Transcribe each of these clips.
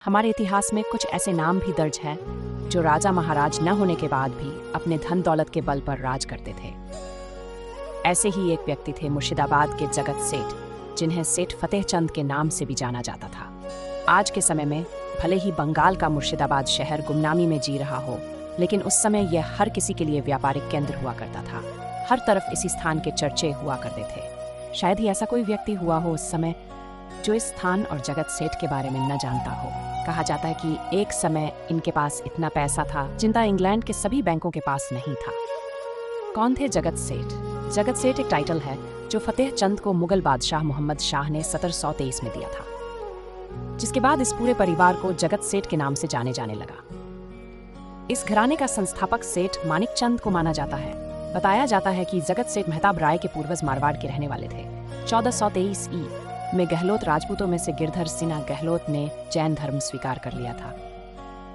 हमारे इतिहास में कुछ ऐसे नाम भी दर्ज हैं जो राजा महाराज न होने के बाद भी अपने धन दौलत के बल पर राज करते थे। ऐसे ही एक व्यक्ति थे मुर्शिदाबाद के जगत सेठ, जिन्हें सेठ फतेह चंद के नाम से भी जाना जाता था। आज के समय में भले ही बंगाल का मुर्शिदाबाद शहर गुमनामी में जी रहा हो, लेकिन उस समय यह हर किसी के लिए व्यापारिक केंद्र हुआ करता था। हर तरफ इसी स्थान के चर्चे हुआ करते थे। शायद ही ऐसा कोई व्यक्ति हुआ हो उस समय जो इस स्थान और जगत सेठ के बारे में न जानता हो। कहा जाता है कि एक समय इनके पास इतना पैसा था जितना इंग्लैंड के सभी बैंकों के पास नहीं था। कौन थे जगत सेठ? जगत सेठ एक टाइटल है जो फतेह चंद को मुगल बादशाह मोहम्मद शाह ने 1723 में दिया था, जिसके बाद इस पूरे परिवार को जगत सेठ के नाम से जाने जाने लगा। इस घराने का संस्थापक सेठ मानिक चंद को माना जाता है। बताया जाता है कि जगत सेठ मेहताब राय के पूर्वज मारवाड़ के रहने वाले थे। 1423 में गहलोत राजपूतों में से गिरधर सिन्हा गहलोत ने जैन धर्म स्वीकार कर लिया था।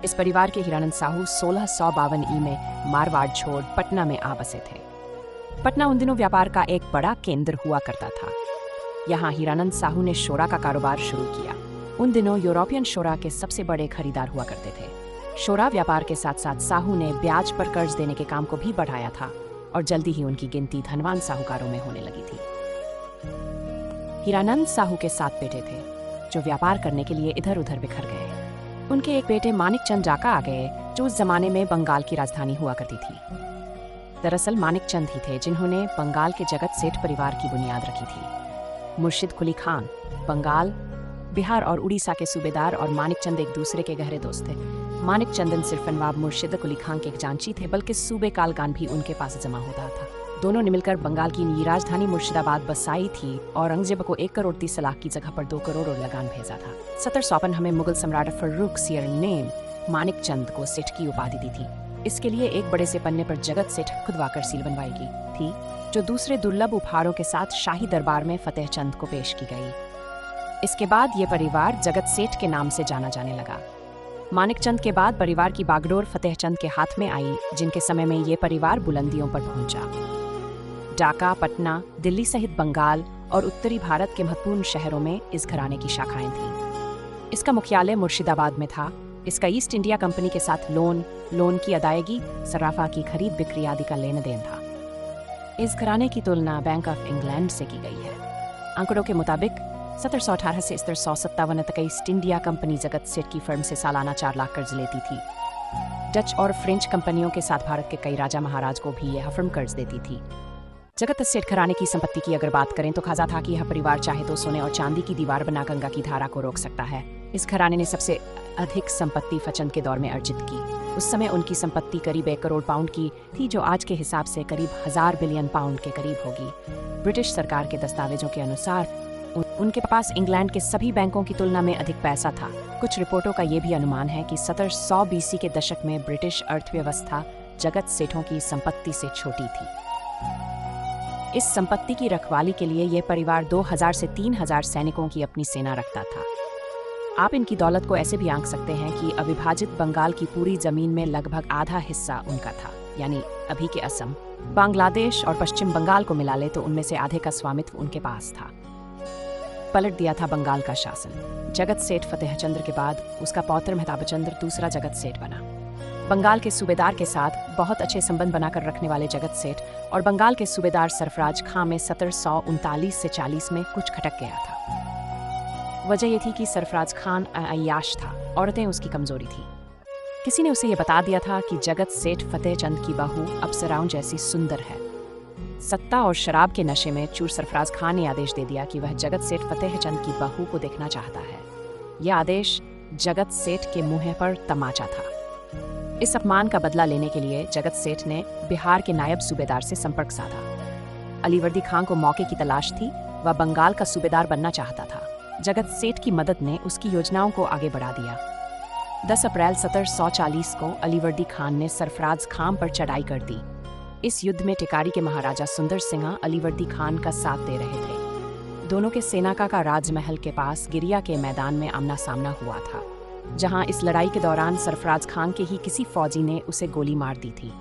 इस परिवार के हीरानंद साहू 1652 में मारवाड़ छोड़ पटना में आ बसे थे। पटना उन दिनों व्यापार का एक बड़ा केंद्र हुआ करता था। यहाँ हीरानंद साहू ने शोरा का कारोबार शुरू किया। उन दिनों यूरोपियन शोरा के सबसे बड़े खरीदार हुआ करते थे। शोरा व्यापार के साथ साथ साहू ने ब्याज पर कर्ज देने के काम को भी बढ़ाया था और जल्दी ही उनकी गिनती धनवान साहूकारों में होने लगी थी। हीरानंद साहू के 7 बेटे थे जो व्यापार करने के लिए इधर उधर बिखर गए। उनके एक बेटे मानिक चंद डाका आ गए, जो उस जमाने में बंगाल की राजधानी हुआ करती थी। दरअसल मानिक चंद ही थे जिन्होंने बंगाल के जगत सेठ परिवार की बुनियाद रखी थी। मुर्शिद कुली खान बंगाल, बिहार और उड़ीसा के सूबेदार और मानिक चंद एक दूसरे के गहरे दोस्त थे। मानिक चंदन सिर्फ नवाब मुर्शिद कुली खान के खजांची थे, बल्कि सूबे कालगान भी उनके पास जमा होता था। दोनों ने मिलकर बंगाल की नई राजधानी मुर्शिदाबाद बसाई थी। औरंगजेब को 1 करोड़ 30 लाख की जगह पर 2 करोड़ और लगान भेजा था। 1754 हमें मुगल सम्राट फर्रुख सियर ने मानिक चंद को सेठ की उपाधि दी थी। इसके लिए एक बड़े से पन्ने पर जगत सेठ खुदवाकर सील बनवाई थी, जो दूसरे दुर्लभ उपहारों के साथ शाही दरबार में फतेह चंद को पेश की गई। इसके बाद ये परिवार जगत सेठ के नाम से जाना जाने लगा। मानिक चंद के बाद परिवार की बागडोर फतेह चंद के हाथ में आई, जिनके समय में ये परिवार बुलंदियों पर पहुंचा। ढाका, पटना, दिल्ली सहित बंगाल और उत्तरी भारत के महत्वपूर्ण शहरों में इस घराने की शाखाएं थीं। इसका मुख्यालय मुर्शिदाबाद में था। इसका ईस्ट इंडिया कंपनी के साथ लोन की अदायगी, सराफा की खरीद बिक्री आदि का लेन देन था। इस घराने की तुलना बैंक ऑफ इंग्लैंड से की गई है। आंकड़ों के मुताबिक 1718 से 1757 तक ईस्ट इंडिया कंपनी जगत सेठ की फर्म से सालाना 4 लाख कर्ज लेती थी। डच और फ्रेंच कंपनियों के साथ भारत के कई राजा महाराज को भी यह फर्म कर्ज देती थी। जगत सेठ घराने की संपत्ति की अगर बात करें तो कहा था कि यह परिवार चाहे तो सोने और चांदी की दीवार बना गंगा की धारा को रोक सकता है। इस घराने ने सबसे अधिक संपत्ति फचंद के दौर में अर्जित की। उस समय उनकी संपत्ति करीब 1 करोड़ पाउंड की थी, जो आज के हिसाब से करीब 1000 बिलियन पाउंड के करीब होगी। ब्रिटिश सरकार के दस्तावेजों के अनुसार उनके पास इंग्लैंड के सभी बैंकों की तुलना में अधिक पैसा था। कुछ रिपोर्टों का यह भी अनुमान है कि 1700 BC के दशक में ब्रिटिश अर्थव्यवस्था जगत सेठों की संपत्ति से छोटी थी। इस संपत्ति की रखवाली के लिए यह परिवार 2000 से 3000 सैनिकों की अपनी सेना रखता था। आप इनकी दौलत को ऐसे भी आंक सकते हैं कि अविभाजित बंगाल की पूरी जमीन में लगभग आधा हिस्सा उनका था, यानी अभी के असम, बांग्लादेश और पश्चिम बंगाल को मिला ले तो उनमें से आधे का स्वामित्व उनके पास था। पलट दिया था बंगाल का शासन। जगत सेठ फतेह चंद्र के बाद उसका पौत्र मेहताब चंद्र दूसरा जगत सेठ बना। बंगाल के सूबेदार के साथ बहुत अच्छे संबंध बनाकर रखने वाले जगत सेठ और बंगाल के सूबेदार सरफराज खां में 1739 से 40 में कुछ खटक गया था। वजह यह थी कि सरफराज खान अय्याश था, औरतें उसकी कमजोरी थी। किसी ने उसे यह बता दिया था कि जगत सेठ फतेह चंद की बहू अप्सराओं जैसी सुंदर है। सत्ता और शराब के नशे में चूर सरफराज खान ने आदेश दे दिया कि वह जगत सेठ फतेह चंद की बहू को देखना चाहता है। यह आदेश जगत सेठ के मुंह पर तमाचा था। इस अपमान का बदला लेने के लिए जगत सेठ ने बिहार के नायब सूबेदार से संपर्क साधा। अलीवर्दी खान को मौके की तलाश थी, वह बंगाल का सूबेदार बनना चाहता था। जगत सेठ की मदद ने उसकी योजनाओं को आगे बढ़ा दिया। 10 अप्रैल 1740 को अलीवर्दी खान ने सरफराज खान पर चढ़ाई कर दी। इस युद्ध में टिकारी के महाराजा सुंदर सिंह अलीवर्दी खान का साथ दे रहे थे। दोनों के सेनाका का राजमहल के पास गिरिया के मैदान में आमना सामना हुआ था, जहां इस लड़ाई के दौरान सरफराज खान के ही किसी फौजी ने उसे गोली मार दी थी।